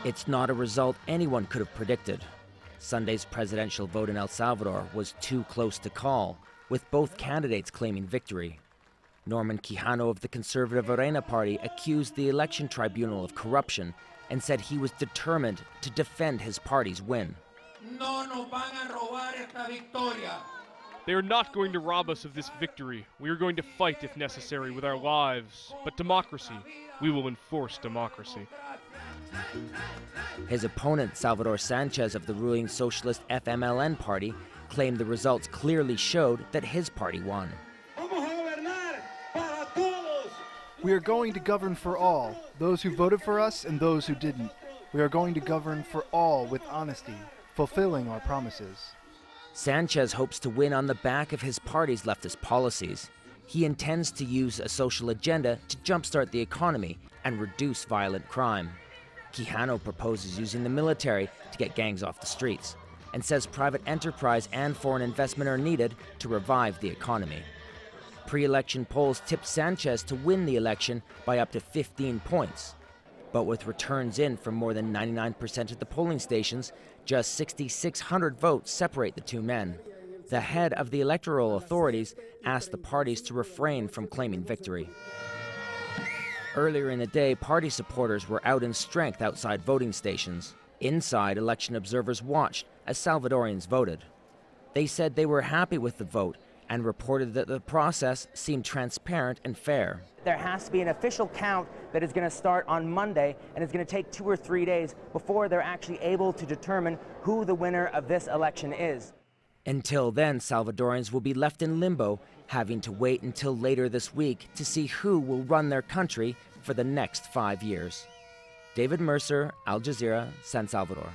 It's not a result anyone could have predicted. Sunday's presidential vote in El Salvador was too close to call, with both candidates claiming victory. Norman Quijano of the conservative Arena Party accused the election tribunal of corruption and said he was determined to defend his party's win. No nos van a robar esta victoria. They are not going to rob us of this victory. We are going to fight if necessary with our lives. But democracy, we will enforce democracy. His opponent, Salvador Sanchez of the ruling socialist FMLN party, claimed the results clearly showed that his party won. We are going to govern for all, those who voted for us and those who didn't. We are going to govern for all with honesty, fulfilling our promises. Sanchez hopes to win on the back of his party's leftist policies. He intends to use a social agenda to jumpstart the economy and reduce violent crime. Quijano proposes using the military to get gangs off the streets and says private enterprise and foreign investment are needed to revive the economy. Pre-election polls tipped Sanchez to win the election by up to 15 points. But with returns in from more than 99% of the polling stations, just 6,600 votes separate the two men. The head of the electoral authorities asked the parties to refrain from claiming victory. Earlier in the day, party supporters were out in strength outside voting stations. Inside, election observers watched as Salvadorians voted. They said they were happy with the vote and reported that the process seemed transparent and fair. There has to be an official count that is going to start on Monday, and it's going to take 2 or 3 days before they're actually able to determine who the winner of this election is. Until then, Salvadorians will be left in limbo, having to wait until later this week to see who will run their country for the next 5 years. David Mercer, Al Jazeera, San Salvador.